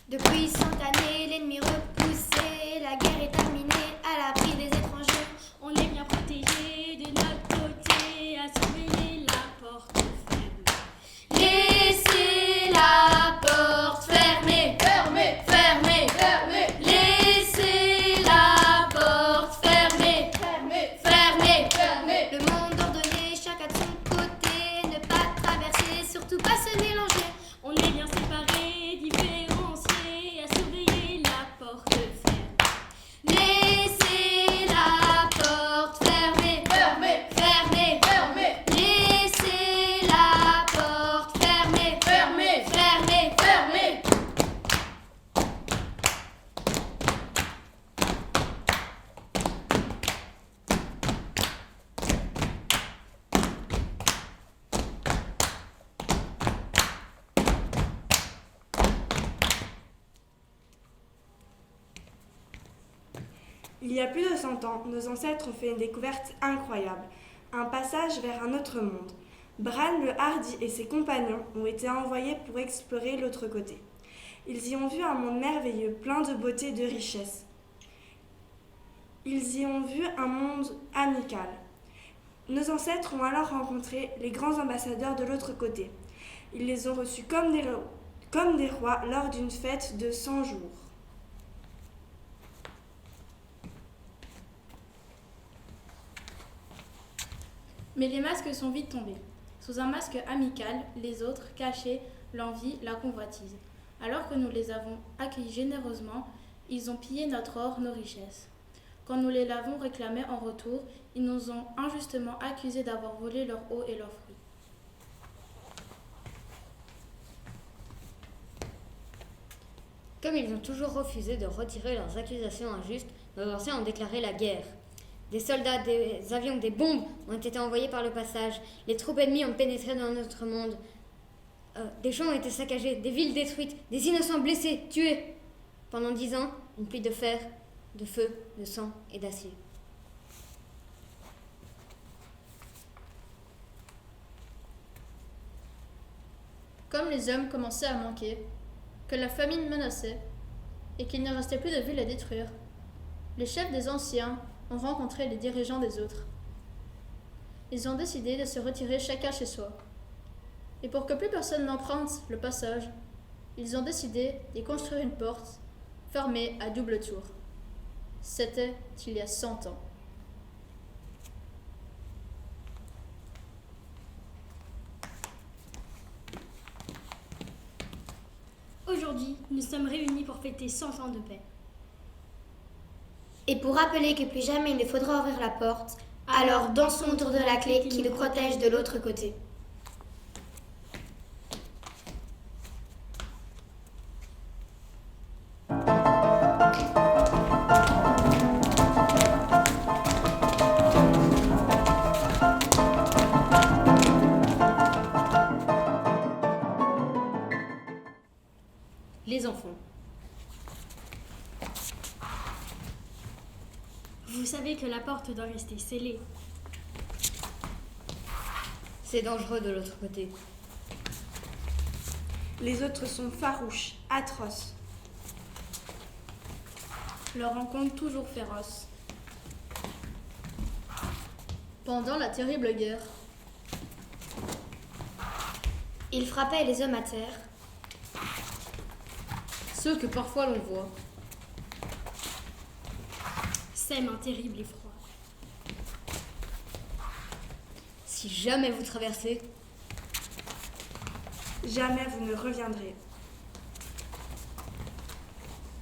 Depuis 100 années, l'ennemi repoussé, la guerre est terminée, à l'abri des étrangers. On est bien protégé de notre côté, à surveiller la porte fermée. Laissez la porte fermée, Fermez, fermée, fermez, laissez la porte fermée, fermez, fermée. fermez. Le monde ordonné, chacun de son côté, ne pas traverser, surtout pas se mélanger. On est bien séparés, différenciés, à surveiller la porte fermée. Laissez la porte fermée, Fermez, fermée. fermez, Laissez la porte fermée, fermez, fermée. fermez. Il y a plus de 100 ans, nos ancêtres ont fait une découverte incroyable, un passage vers un autre monde. Bran le Hardi et ses compagnons ont été envoyés pour explorer l'autre côté. Ils y ont vu un monde merveilleux, plein de beauté et de richesse. Ils y ont vu un monde amical. Nos ancêtres ont alors rencontré les grands ambassadeurs de l'autre côté. Ils les ont reçus comme des rois lors d'une fête de 100 jours. Mais les masques sont vite tombés. Sous un masque amical, les autres cachaient l'envie, la convoitise. Alors que nous les avons accueillis généreusement, ils ont pillé notre or, nos richesses. Quand nous les l'avons réclamé en retour, ils nous ont injustement accusés d'avoir volé leur eau et leurs fruits. Comme ils ont toujours refusé de retirer leurs accusations injustes, nos anciens ont déclaré la guerre. Des soldats, des avions, des bombes ont été envoyés par le passage. Les troupes ennemies ont pénétré dans notre monde. Des champs ont été saccagés, des villes détruites, des innocents blessés, tués. Pendant 10 ans, une pluie de fer, de feu, de sang et d'acier. Comme les hommes commençaient à manquer, que la famine menaçait et qu'il ne restait plus de villes à détruire, les chefs des anciens ont rencontré les dirigeants des autres. Ils ont décidé de se retirer chacun chez soi. Et pour que plus personne n'emprunte le passage, ils ont décidé d'y construire une porte fermée à double tour. C'était il y a 100 ans. Aujourd'hui, nous sommes réunis pour fêter 100 ans de paix. Et pour rappeler que plus jamais il ne faudra ouvrir la porte, alors dansons autour de la clé qui nous protège de l'autre côté. Les enfants. Vous savez que la porte doit rester scellée. C'est dangereux de l'autre côté. Les autres sont farouches, atroces. Leur rencontre toujours féroce. Pendant la terrible guerre, Ils frappaient les hommes à terre. Ceux que parfois l'on voit. Sème un terrible effroi. Si jamais vous traversez, Jamais vous ne reviendrez.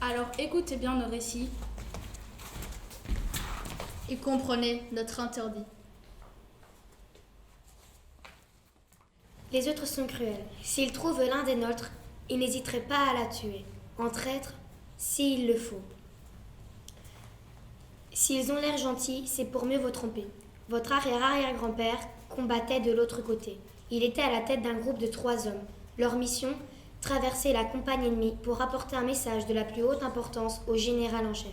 Alors écoutez bien nos récits et comprenez notre interdit. Les autres sont cruels. S'ils trouvent l'un des nôtres, ils n'hésiteraient pas à la tuer. En traître, s'il le faut. S'ils ont l'air gentils, c'est pour mieux vous tromper. Votre arrière-arrière-grand-père combattait de l'autre côté. Il était à la tête d'un groupe de 3 hommes. Leur mission, traverser la campagne ennemie pour apporter un message de la plus haute importance au général en chef.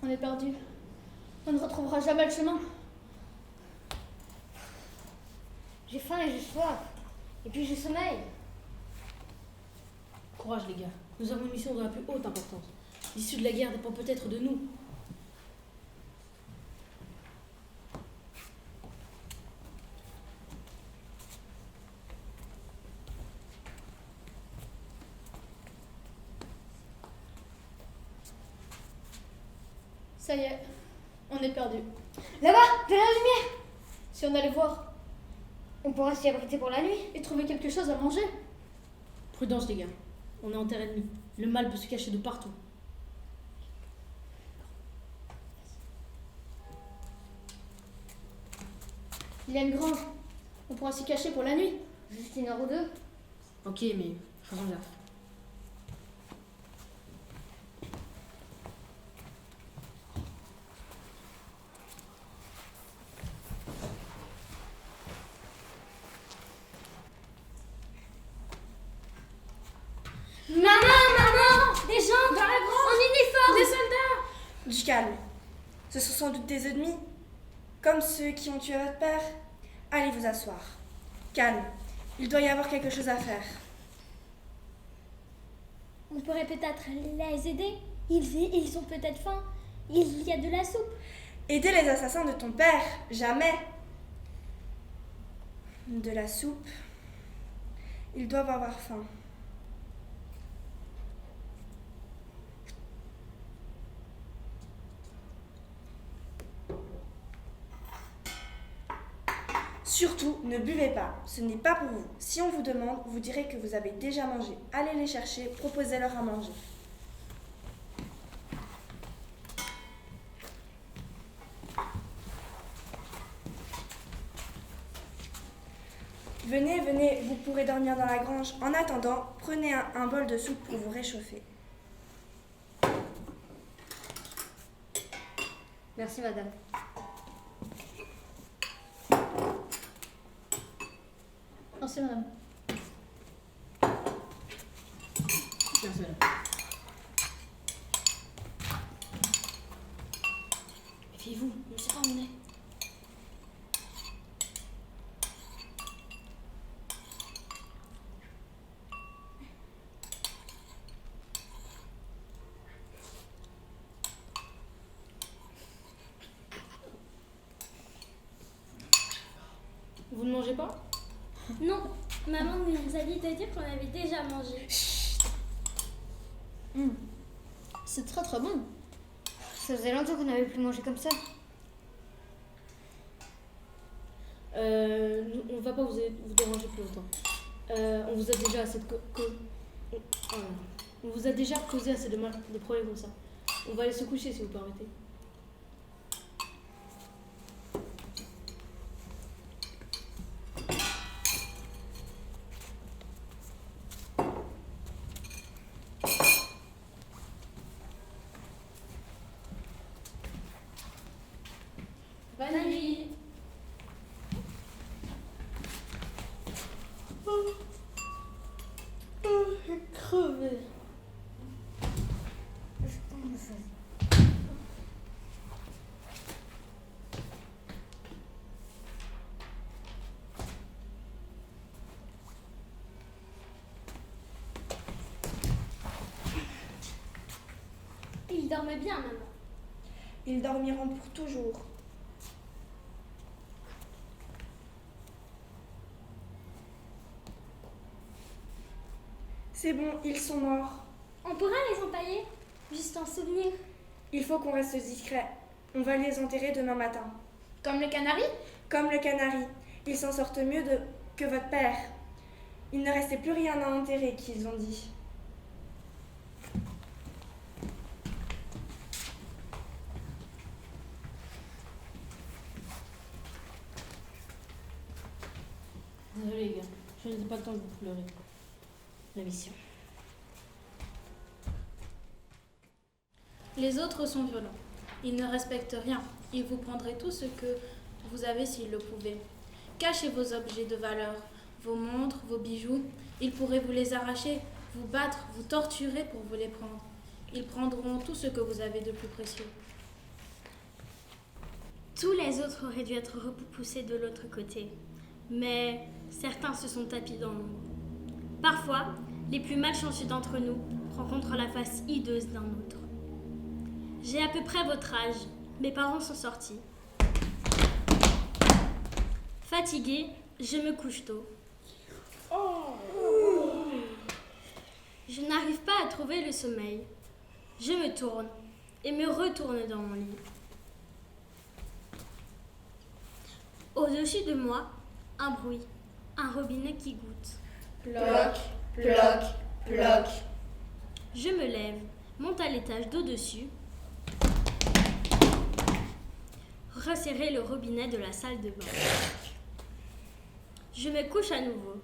On est perdu. On ne retrouvera jamais le chemin. J'ai faim et j'ai soif. Et puis j'ai sommeil. Courage les gars, nous avons une mission de la plus haute importance. L'issue de la guerre dépend peut-être de nous. Ça y est, on est perdu. Là-bas, de la lumière. Si on allait voir On pourra s'y abriter pour la nuit. et trouver quelque chose à manger. Prudence les gars, on est en terre ennemie. Le mal peut se cacher de partout. Il y a une grange. On pourra s'y cacher pour la nuit. Juste 1 heure ou 2. Ok, mais faisons gaffe. Maman, des gens dans la grange, en uniforme. Des soldats! Du calme. Ce sont sans doute des ennemis, comme ceux qui ont tué votre père. Allez vous asseoir. Calme. Il doit y avoir quelque chose à faire. On pourrait peut-être les aider. Ils ont peut-être faim. Il y a de la soupe. Aider les assassins de ton père, jamais. De la soupe. Ils doivent avoir faim. Surtout, ne buvez pas, ce n'est pas pour vous. Si on vous demande, vous direz que vous avez déjà mangé. Allez les chercher, proposez-leur à manger. Venez, venez, vous pourrez dormir dans la grange. En attendant, prenez un bol de soupe pour vous réchauffer. Merci madame. Merci madame. Merci madame. Méfiez-vous, on ne sait pas où on est. Vous ne mangez pas? Non, maman nous a dit de dire qu'on avait déjà mangé. C'est très très bon. Ça faisait longtemps qu'on n'avait plus mangé comme ça. On va pas vous déranger plus longtemps. On vous a déjà assez de on vous a déjà causé assez de problèmes comme ça. On va aller se coucher si vous permettez. Bonne nuit. Crevé. Il dormait bien, maman. Ils dormiront pour toujours. C'est bon, ils sont morts. On pourra les empailler, juste en souvenir. Il faut qu'on reste discret. On va les enterrer demain matin. Comme les canaris? Comme le canari. Ils s'en sortent mieux que votre père. Il ne restait plus rien à enterrer, qu'ils ont dit. Désolé les gars, je n'ai pas le temps de vous pleurer. La mission. Les autres sont violents. Ils ne respectent rien. Ils vous prendraient tout ce que vous avez s'ils le pouvaient. Cachez vos objets de valeur, vos montres, vos bijoux. Ils pourraient vous les arracher, vous battre, vous torturer pour vous les prendre. Ils prendront tout ce que vous avez de plus précieux. Tous les autres auraient dû être repoussés de l'autre côté. Mais certains se sont tapis dans l'ombre. Parfois, les plus malchanceux d'entre nous rencontrent la face hideuse d'un autre. J'ai à peu près votre âge. Mes parents sont sortis. Fatiguée, je me couche tôt. Je n'arrive pas à trouver le sommeil. Je me tourne et me retourne dans mon lit. Au-dessus de moi, un bruit, un robinet qui goutte. Ploc, ploc, ploc. Je me lève, monte à l'étage d'au-dessus, resserrer le robinet de la salle de bain. Je me couche à nouveau.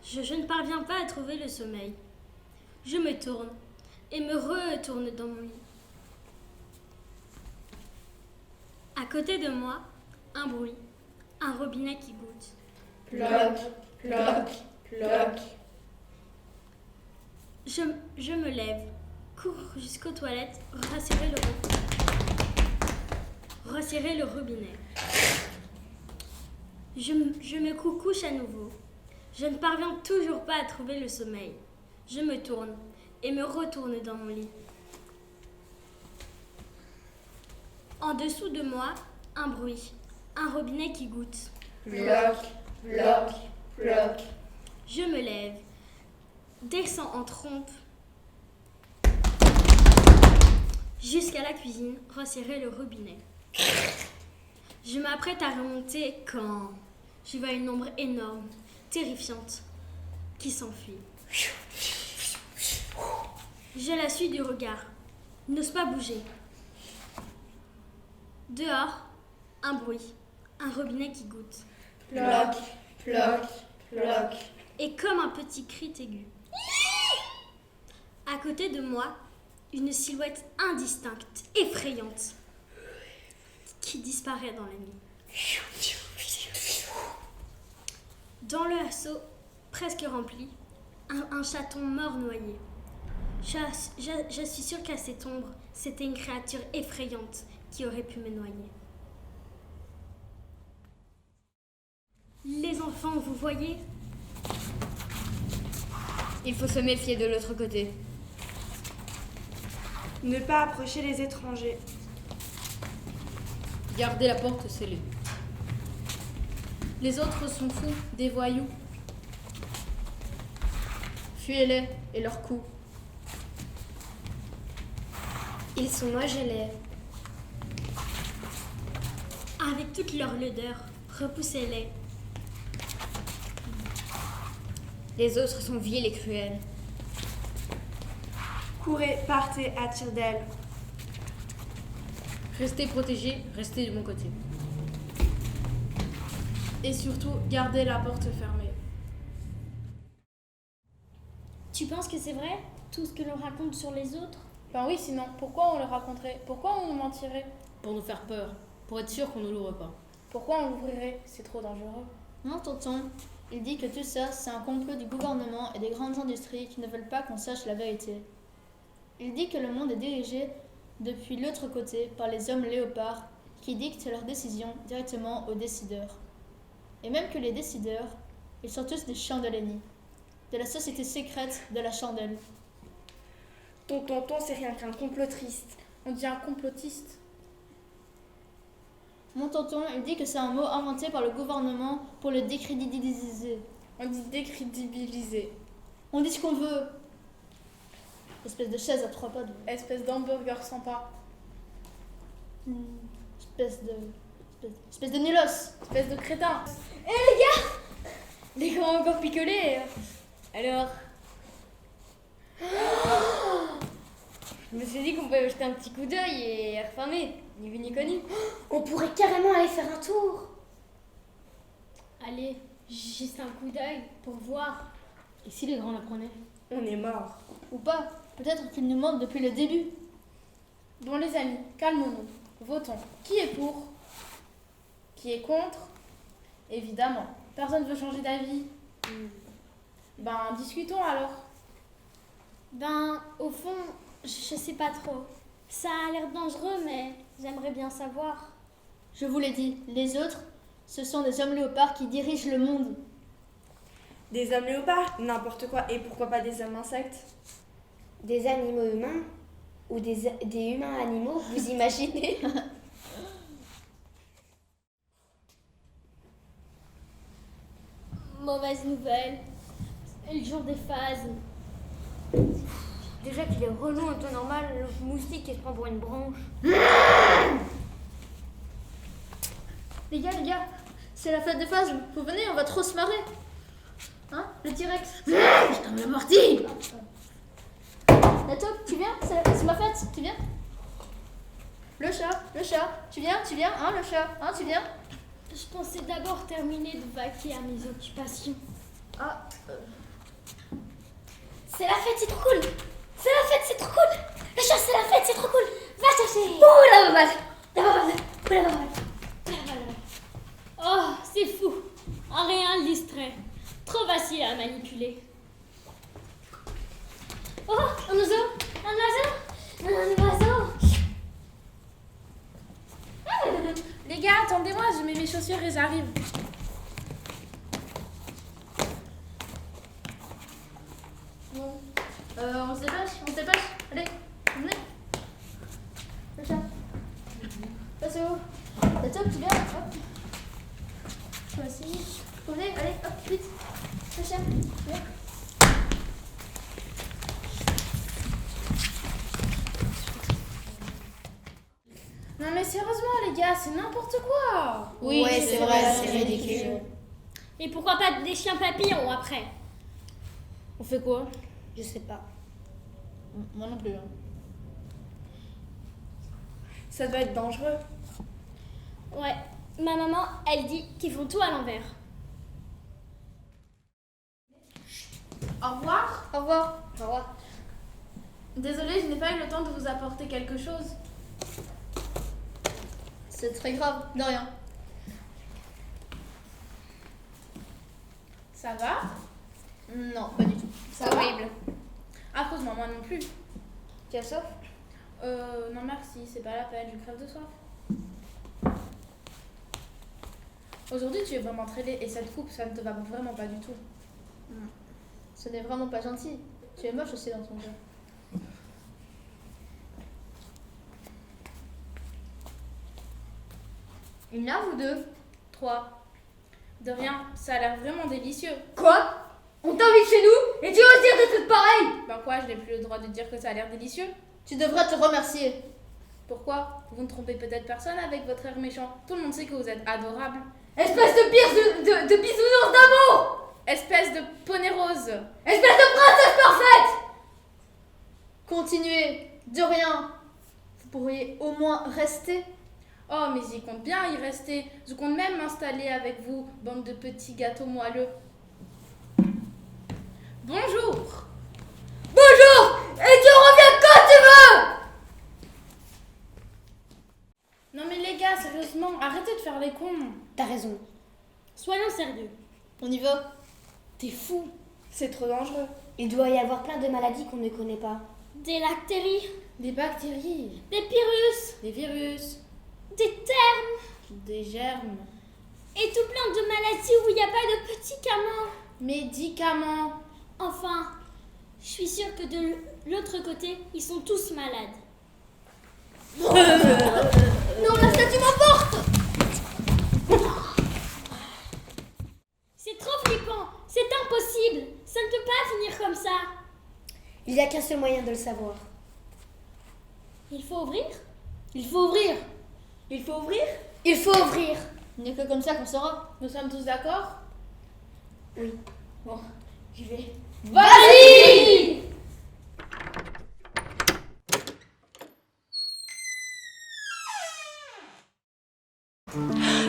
Je ne parviens pas à trouver le sommeil. Je me tourne et me retourne dans mon lit. À côté de moi, un bruit, un robinet qui goutte. Ploc, ploc, ploc. Je me lève, cours jusqu'aux toilettes, resserrer le robinet. Je me couche à nouveau. Je ne parviens toujours pas à trouver le sommeil. Je me tourne et me retourne dans mon lit. En dessous de moi, un bruit, un robinet qui goutte. Ploc, ploc, ploc. Je me lève, descends en trompe jusqu'à la cuisine, resserrer le robinet. Je m'apprête à remonter quand je vois une ombre énorme, terrifiante, qui s'enfuit. Je la suis du regard, n'ose pas bouger. Dehors, un bruit, un robinet qui goutte. Ploc, ploc, ploc. Et comme un petit cri aigu. À côté de moi, une silhouette indistincte, effrayante, qui disparaît dans la nuit. Dans le seau presque rempli, un chaton mort noyé. Je suis sûre qu'à cette ombre, c'était une créature effrayante qui aurait pu me noyer. Les enfants, vous voyez? Il faut se méfier de l'autre côté. Ne pas approcher les étrangers. Gardez la porte scellée. Les autres sont fous, des voyous. Fuyez-les et leurs coups. Ils sont moches et laids. Avec toute leur laideur, repoussez-les. Les autres sont vils et cruels. Courez, partez à tire d'aile. Restez protégés, restez de mon côté. Et surtout, gardez la porte fermée. Tu penses que c'est vrai, tout ce que l'on raconte sur les autres? Ben oui, sinon, pourquoi on le raconterait? Pourquoi on nous mentirait? Pour nous faire peur, pour être sûr qu'on ne l'ouvre pas. Pourquoi on l'ouvrirait? C'est trop dangereux. Non, tonton. Il dit que tout ça, c'est un complot du gouvernement et des grandes industries qui ne veulent pas qu'on sache la vérité. Il dit que le monde est dirigé depuis l'autre côté par les hommes léopards qui dictent leurs décisions directement aux décideurs. Et même que les décideurs, ils sont tous des chandeliers, de la société secrète de la chandelle. Ton tonton, c'est rien qu'un complotiste. On dit un complotiste. Mon tonton, il dit que c'est un mot inventé par le gouvernement pour le décrédibiliser. On dit décrédibiliser. On dit ce qu'on veut. Espèce de chaise à 3 pattes. Espèce d'hamburger sans pain. Espèce de nulos. Espèce de crétin. Les gars ont encore picolé. Alors. Je me suis dit qu'on pouvait jeter un petit coup d'œil et refermer, ni vu ni connu. On pourrait carrément aller faire un tour. Allez, juste un coup d'œil pour voir. Et si les grands l'apprenaient? On est mort. Ou pas. Peut-être qu'il nous manque depuis le début. Bon les amis, calmons-nous. Votons. Qui est pour? Qui est contre? Évidemment. Personne ne veut changer d'avis. Ben, discutons alors. Ben, au fond, je sais pas trop. Ça a l'air dangereux, mais j'aimerais bien savoir. Je vous l'ai dit, les autres, ce sont des hommes léopards qui dirigent le monde. Des hommes léopards? N'importe quoi. Et pourquoi pas des hommes insectes? Des animaux humains ou des humains animaux, vous imaginez? Mauvaise nouvelle. C'est le jour des phases. Déjà qu'il est relou en temps normal, le moustique qui se prend pour une branche. Les gars, c'est la fête des phases. Vous venez, on va trop se marrer. Hein? Le T-Rex. Putain, mais Marty! La taupe, tu viens? C'est ma fête, tu viens? Le chat, tu viens? Hein, le chat, hein, tu viens? Je pensais d'abord terminer de vaquer à mes occupations. Ah, C'est la fête, c'est trop cool. C'est la fête, c'est trop cool. Le chat, c'est la fête, c'est trop cool. Va chercher. Ouh, la baballe. La baballe. Ouh, la baballe. Oh, c'est fou. Un réel distrait. Trop facile à manipuler. Oh, un oiseau. Un oiseau. Les gars, attendez-moi, je mets mes chaussures et j'arrive. bon. On se dépêche. Allez, venez. Le chat. Passez où? La taupe, tu viens? Hop. Toi aussi. Venez, allez, hop, vite. Le chat, viens. Non mais sérieusement les gars, c'est n'importe quoi. Oui, Ouais, c'est vrai, c'est ridicule. Et pourquoi pas des chiens papillons après? On fait quoi? Je sais pas. Moi non plus. Hein. Ça doit être dangereux. Ouais, ma maman, elle dit qu'ils font tout à l'envers. Au revoir. Au revoir. Au revoir. Désolée, je n'ai pas eu le temps de vous apporter quelque chose. C'est très grave, de rien. Ça va? Non, pas du tout. Ça va? Affreusement, moi non plus. Tu as soif? Non merci, c'est pas la peine, je crève de soif. Aujourd'hui, tu es vraiment très laid et cette coupe, ça ne te va vraiment pas du tout. Ce n'est vraiment pas gentil. Tu es moche aussi dans ton jeu. Une là, vous deux? 3. De rien, ça a l'air vraiment délicieux. Quoi? On t'invite chez nous et tu oses dire des trucs pareils? Ben quoi, je n'ai plus le droit de dire que ça a l'air délicieux? Tu devrais te remercier. Pourquoi? Vous ne trompez peut-être personne avec votre air méchant. Tout le monde sait que vous êtes adorable. Espèce de pire de bisounours d'amour! Espèce de poney rose. Espèce de princesse parfaite! Continuez. De rien. Vous pourriez au moins rester. Oh, mais j'y compte bien y rester. Je compte même m'installer avec vous, bande de petits gâteaux moelleux. Bonjour. Bonjour! Et tu reviens quand tu veux! Non mais les gars, sérieusement, arrêtez de faire les cons. T'as raison. Soyons sérieux. On y va. T'es fou. C'est trop dangereux. Il doit y avoir plein de maladies qu'on ne connaît pas. Des lactéries, Des bactéries, des pyrrhus, des virus, des termes des germes. et tout plein de maladies où il n'y a pas de médicaments. Médicaments. Enfin, je suis sûre que de l'autre côté, ils sont tous malades. seul moyen de le savoir. Il faut ouvrir? Il faut ouvrir. Il faut ouvrir? Il faut ouvrir. Il n'y a que comme ça qu'on saura. Nous sommes tous d'accord? Oui. Bon, j'y vais. Vas-y!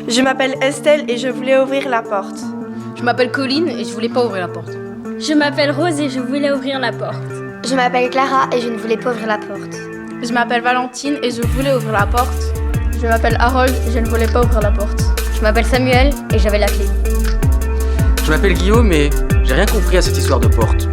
Je m'appelle Estelle et je voulais ouvrir la porte. Je m'appelle Colline et je voulais pas ouvrir la porte. Je m'appelle Rose et je voulais ouvrir la porte. Je m'appelle Clara et je ne voulais pas ouvrir la porte. Je m'appelle Valentine et je voulais ouvrir la porte. Je m'appelle Harold et je ne voulais pas ouvrir la porte. Je m'appelle Samuel et j'avais la clé. Je m'appelle Guillaume et j'ai rien compris à cette histoire de porte.